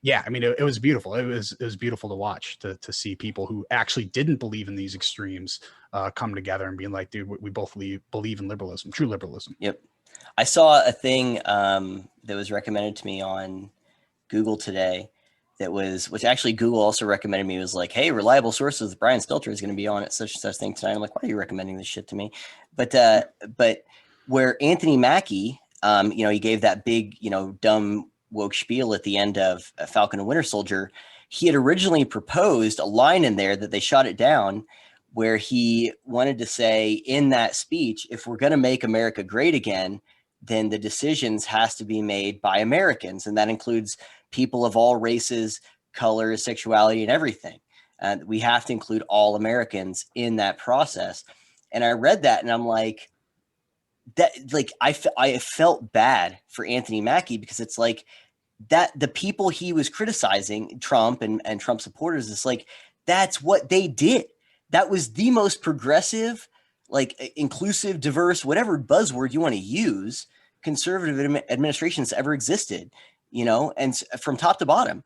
Yeah, I mean, it was beautiful. It was beautiful to watch, to see people who actually didn't believe in these extremes come together and being like, dude, we both believe in liberalism, true liberalism. Yep. I saw a thing that was recommended to me on Google today which actually Google also recommended me, was like, hey, reliable sources, Brian Stelter is going to be on at such and such thing tonight. I'm like, why are you recommending this shit to me? But where Anthony Mackie, he gave that big, dumb woke spiel at the end of Falcon and Winter Soldier. He had originally proposed a line in there that they shot it down, where he wanted to say in that speech, if we're going to make America great again, then the decisions has to be made by Americans. And that includes people of all races, colors, sexuality, and everything. And we have to include all Americans in that process. And I read that and I'm like, I felt bad for Anthony Mackie, because it's like that the people he was criticizing, Trump and Trump supporters, it's like, that's what they did. That was the most progressive, like inclusive, diverse, whatever buzzword you want to use, conservative administrations ever existed, and from top to bottom.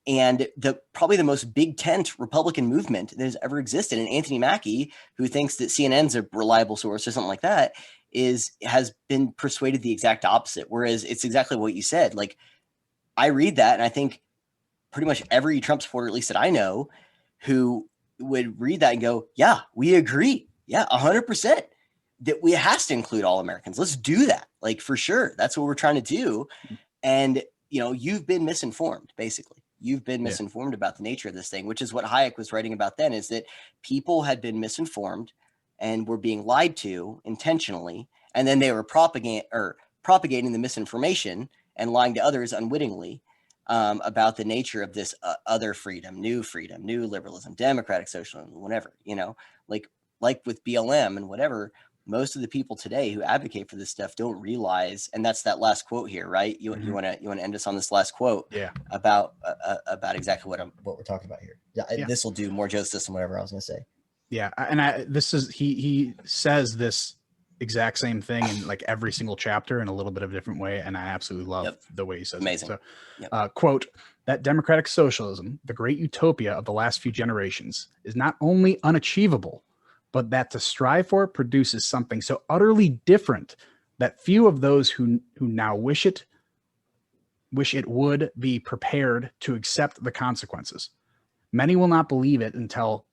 And probably the most big tent Republican movement that has ever existed. And Anthony Mackie, who thinks that CNN's a reliable source or something like that, has been persuaded the exact opposite. Whereas it's exactly what you said. Like, I read that and I think pretty much every Trump supporter, at least that I know, who would read that and go, yeah, we agree. Yeah, 100% that we has to include all Americans. Let's do that. Like, for sure. That's what we're trying to do. And, you've been misinformed, basically. You've been misinformed about the nature of this thing, which is what Hayek was writing about then, is that people had been misinformed and were being lied to intentionally. And then they were propagating the misinformation and lying to others unwittingly about the nature of this other freedom, new liberalism, democratic socialism, whatever, like with BLM and whatever. Most of the people today who advocate for this stuff don't realize, and that's that last quote here, right? You want to end us on this last quote, about exactly what we're talking about here. Yeah. This will do more justice than whatever I was going to say. Yeah, and he says this exact same thing in like every single chapter in a little bit of a different way, and I absolutely love the way he says Amazing. it. So, quote, that democratic socialism, the great utopia of the last few generations, is not only unachievable, but that to strive for it produces something so utterly different that few of those who now wish it would be prepared to accept the consequences. Many will not believe it until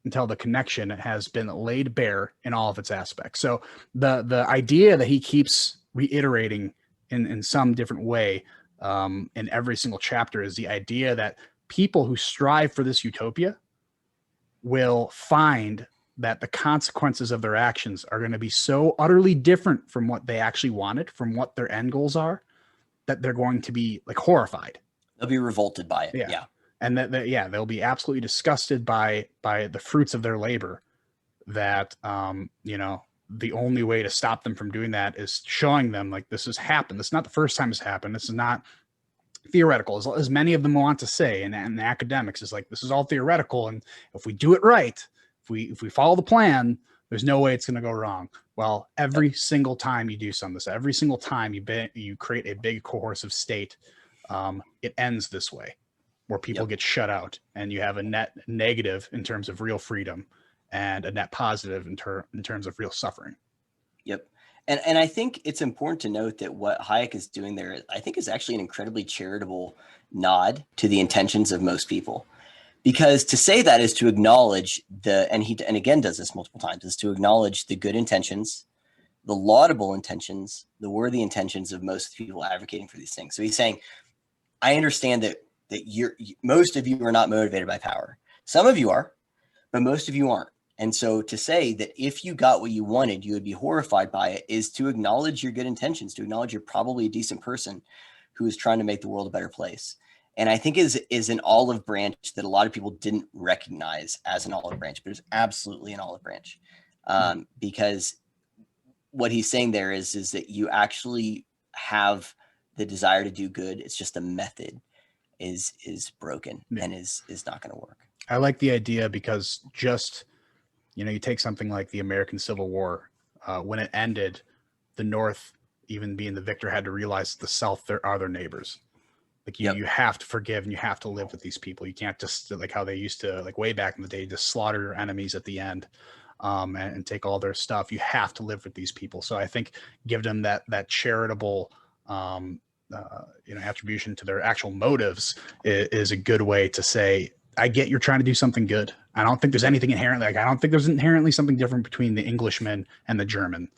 the connection has been laid bare in all of its aspects. So the idea that he keeps reiterating in some different way in every single chapter is the idea that people who strive for this utopia will find that the consequences of their actions are going to be so utterly different from what they actually wanted, from what their end goals are, that they're going to be like horrified. They'll be revolted by it. Yeah. And they'll be absolutely disgusted by the fruits of their labor. That, the only way to stop them from doing that is showing them like this has happened. This is not the first time it's happened. This is not theoretical, as many of them want to say. And the academics is like, this is all theoretical. And if we do it right, if we follow the plan, there's no way it's going to go wrong. Well, every single time you do some of this, every single time you create a big coercive state, it ends this way, where people get shut out, and you have a net negative in terms of real freedom and a net positive in terms of real suffering. Yep. And I think it's important to note that what Hayek is doing there, I think, is actually an incredibly charitable nod to the intentions of most people. Because to say that is to acknowledge and again does this multiple times, is to acknowledge the good intentions, the laudable intentions, the worthy intentions of most people advocating for these things. So he's saying, I understand that most of you are not motivated by power. Some of you are, but most of you aren't. And so to say that if you got what you wanted, you would be horrified by it, is to acknowledge your good intentions, to acknowledge you're probably a decent person who is trying to make the world a better place. And I think is an olive branch that a lot of people didn't recognize as an olive branch, but it's absolutely an olive branch. Because what he's saying there is that you actually have the desire to do good. It's just the method is broken and is not going to work. I like the idea because just, you take something like the American Civil War, when it ended, the North, even being the victor, had to realize the South are their neighbors. Like you have to forgive and you have to live with these people. You can't just, like how they used to, like way back in the day, just slaughter your enemies at the end, and take all their stuff. You have to live with these people. So I think give them that charitable, attribution to their actual motives is a good way to say, I get you're trying to do something good. I don't think there's anything inherently, like I don't think there's inherently something different between the Englishman and the German.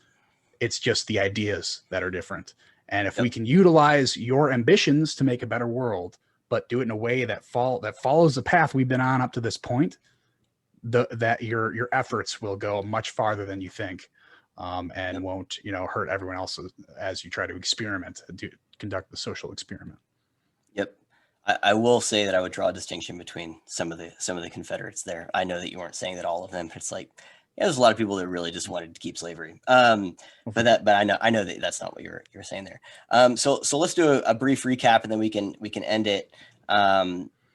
It's just the ideas that are different. And if we can utilize your ambitions to make a better world, but do it in a way that follows the path we've been on up to this point, that your efforts will go much farther than you think, and won't hurt everyone else as you try to conduct the social experiment. Yep. I will say that I would draw a distinction between some of the Confederates there. I know that you weren't saying that all of them. It's like, yeah, there's a lot of people that really just wanted to keep slavery. But I know that that's not what you're saying there. So let's do a brief recap, and then we can end it.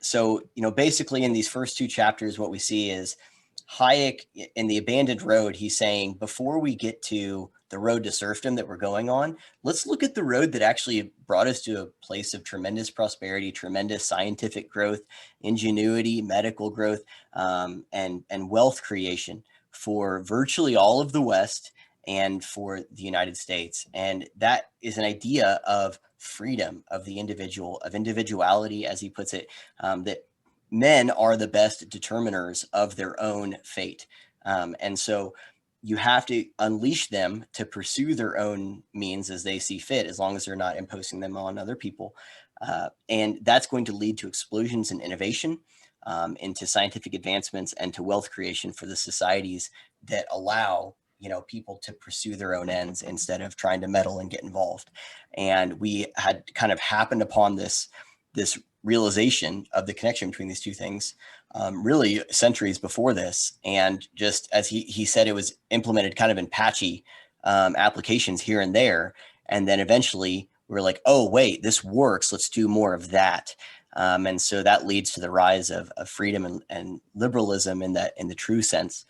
So basically in these first two chapters, what we see is Hayek in The Abandoned Road. He's saying, before we get to the road to serfdom that we're going on, let's look at the road that actually brought us to a place of tremendous prosperity, tremendous scientific growth, ingenuity, medical growth, and wealth creation for virtually all of the West and for the United States. And that is an idea of freedom of the individual, of individuality, as he puts it, that men are the best determiners of their own fate. And so you have to unleash them to pursue their own means as they see fit, as long as they're not imposing them on other people. And that's going to lead to explosions in innovation, into scientific advancements, and to wealth creation for the societies that allow people to pursue their own ends instead of trying to meddle and get involved. And we had kind of happened upon this realization of the connection between these two things really centuries before this. And just as he said, it was implemented kind of in patchy applications here and there. And then eventually we're like, oh, wait, this works. Let's do more of that. And so that leads to the rise of freedom and liberalism in the true sense.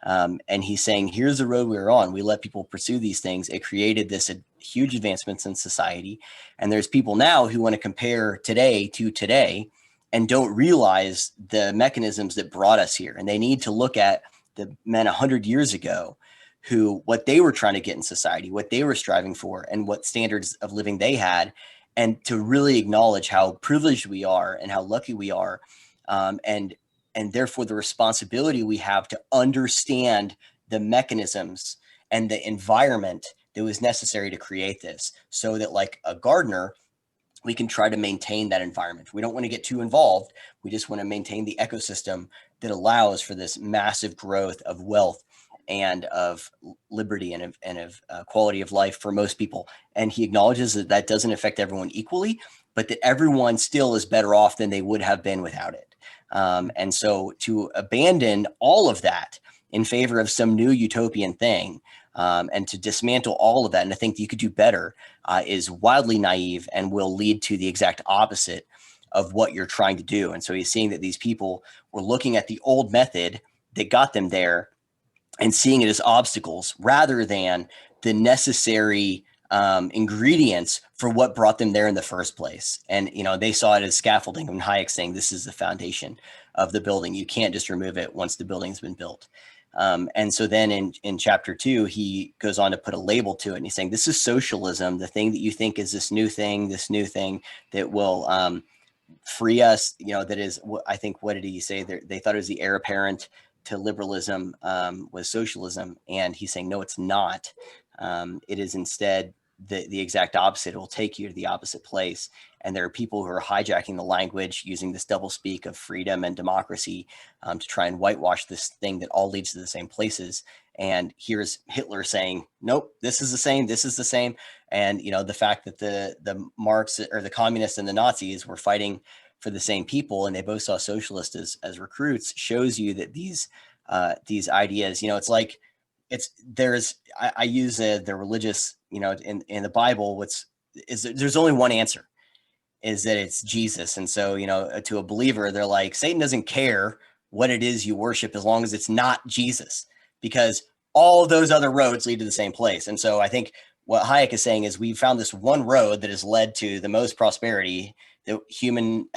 And he's saying, here's the road we were on. We let people pursue these things. It created this huge advancements in society. And there's people now who want to compare today to today and don't realize the mechanisms that brought us here. And they need to look at the men 100 years ago, what they were trying to get in society, what they were striving for, and what standards of living they had, and to really acknowledge how privileged we are and how lucky we are. And therefore the responsibility we have to understand the mechanisms and the environment that was necessary to create this, so that, like a gardener, we can try to maintain that environment. We don't want to get too involved. We just want to maintain the ecosystem that allows for this massive growth of wealth and of liberty and of quality of life for most people. And he acknowledges that that doesn't affect everyone equally, but that everyone still is better off than they would have been without it. And so to abandon all of that in favor of some new utopian thing, and to dismantle all of that, and to think that you could do better, is wildly naive and will lead to the exact opposite of what you're trying to do. And so he's seeing that these people were looking at the old method that got them there and seeing it as obstacles rather than the necessary ingredients for what brought them there in the first place. And, they saw it as scaffolding, and Hayek saying this is the foundation of the building. You can't just remove it once the building's been built. And so then in chapter 2, he goes on to put a label to it, and he's saying, this is socialism, the thing that you think is this new thing that will free us, that is, I think, what did he say? They thought it was the heir apparent to liberalism, was socialism. And he's saying, no, it's not. It is instead the exact opposite. It will take you to the opposite place. And there are people who are hijacking the language, using this doublespeak of freedom and democracy, to try and whitewash this thing that all leads to the same places. And here's Hitler saying, nope, this is the same. This is the same. And, the fact that the Marx or the communists and the Nazis were fighting for the same people, and they both saw socialists as recruits, shows you that these ideas, it's like, I use the religious, in the Bible, there's only one answer, is that it's Jesus. And so, to a believer, they're like, Satan doesn't care what it is you worship as long as it's not Jesus, because all those other roads lead to the same place. And so I think what Hayek is saying is we found this one road that has led to the most prosperity human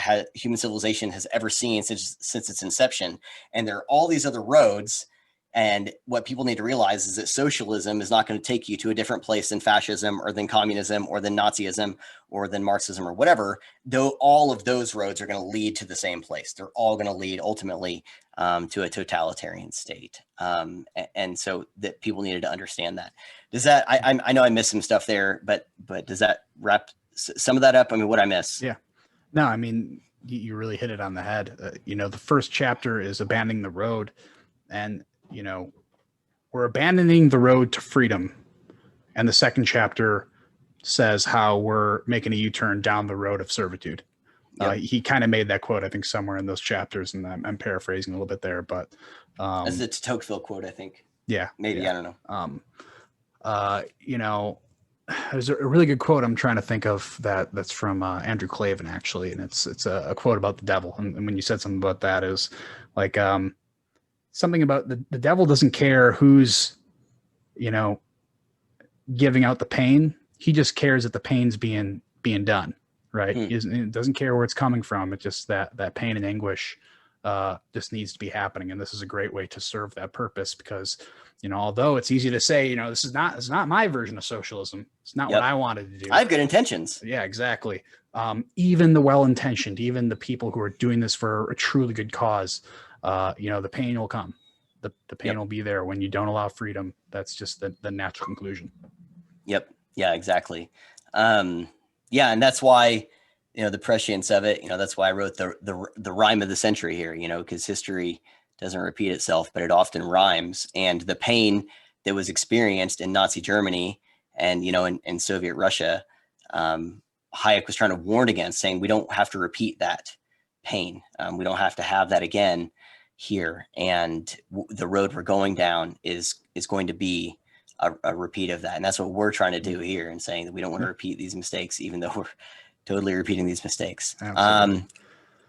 civilization has ever seen since its inception. And there are all these other roads. And what people need to realize is that socialism is not going to take you to a different place than fascism or than communism or than Nazism or than Marxism or whatever. Though all of those roads are going to lead to the same place. They're all going to lead ultimately to a totalitarian state. And so that people needed to understand that. Does that, I know I missed some stuff there, but does that wrap some of that up? I mean, what I miss? Yeah. No, I mean, you really hit it on the head. The first chapter is abandoning the road, and we're abandoning the road to freedom. And the second chapter says how we're making a U-turn down the road of servitude. Yep. He kind of made that quote, I think, somewhere in those chapters, and I'm paraphrasing a little bit there, but as the Tocqueville quote, I think. Yeah, maybe. Yeah. I don't know. There's a really good quote I'm trying to think of that's from Andrew Clavin, actually, and it's a quote about the devil. And when you said something about that, is like something about the devil doesn't care who's giving out the pain. He just cares that the pain's being done, right? It doesn't care where it's coming from. It's just that pain and anguish just needs to be happening. And this is a great way to serve that purpose, because although it's easy to say, this is not my version of socialism. It's not what I wanted to do. I have good intentions. Yeah, exactly. Even the well-intentioned, even the people who are doing this for a truly good cause, the pain will come. The pain will be there when you don't allow freedom. That's just the natural conclusion. Yep. Yeah, exactly. And that's why, the prescience of it, that's why I wrote the rhyme of the century here, because history doesn't repeat itself, but it often rhymes. And the pain that was experienced in Nazi Germany and, in Soviet Russia, Hayek was trying to warn against, saying we don't have to repeat that pain. We don't have to have that again here. And the road we're going down is going to be a repeat of that. And that's what we're trying to do here, and saying that we don't want to repeat these mistakes, even though we're totally repeating these mistakes.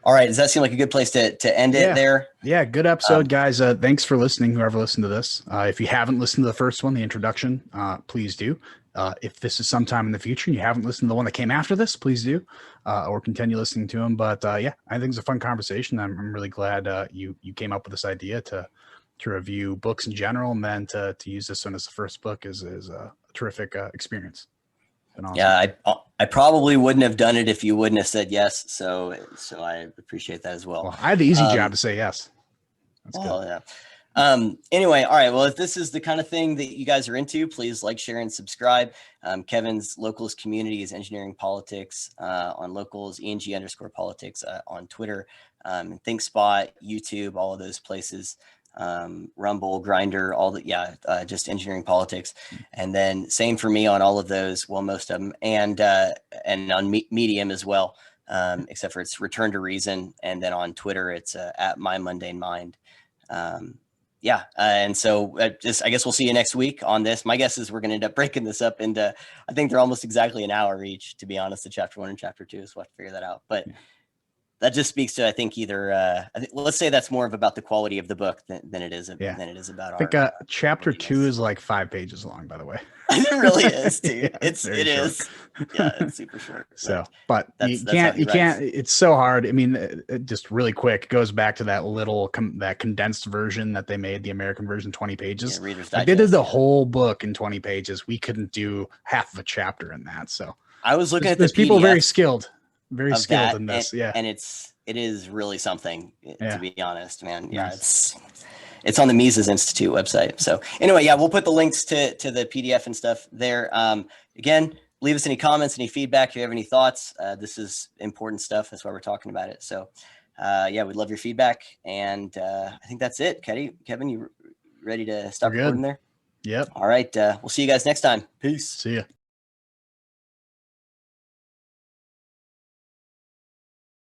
All right. Does that seem like a good place to end it there? Yeah. Good episode, guys. Thanks for listening, whoever listened to this. If you haven't listened to the first one, the introduction, please do. If this is sometime in the future and you haven't listened to the one that came after this, please do, or continue listening to them. But I think it's a fun conversation. I'm really glad you came up with this idea to review books in general, and then to use this one as the first book is a terrific experience. Awesome. Yeah, I probably wouldn't have done it if you wouldn't have said yes. So I appreciate that as well. I had the easy job to say yes. That's good. Yeah. Anyway, all right. Well, if this is the kind of thing that you guys are into, please like, share, and subscribe. Kevin's Locals community is Engineering Politics on Locals, ENG_politics on Twitter, ThinkSpot, YouTube, all of those places. Rumble, Grinder, all that. Just Engineering Politics. And then same for me on all of those. Well, most of them, and on Medium as well, except for it's Return to Reason. And then on Twitter, it's at My Mundane Mind. And so I guess we'll see you next week on this. My guess is we're going to end up breaking this up into, I think they're almost exactly an hour each, to be honest, the chapter 1 and chapter 2. So we'll have to figure that out. But that just speaks to, I think, let's say that's more of about the quality of the book than it is about I think chapter 2 is like 5 pages long, by the way. It really is, dude. Yeah, it is. Yeah, it's super short. So, but you can't, it's so hard. I mean, it just really quick, it goes back to that little, that condensed version that they made, the American version, 20 pages. Reader's Digest, they did the whole book in 20 pages. We couldn't do half of a chapter in that. So I was looking at there's people very skilled in this. And it is really something, to be honest, man. Yeah. It's on the Mises Institute website. So anyway, we'll put the links to the PDF and stuff there. Again, leave us any comments, any feedback. If you have any thoughts, this is important stuff. That's why we're talking about it. So we'd love your feedback. And I think that's it. Kevin, you ready to stop recording there? Yep. All right. We'll see you guys next time. Peace. See ya.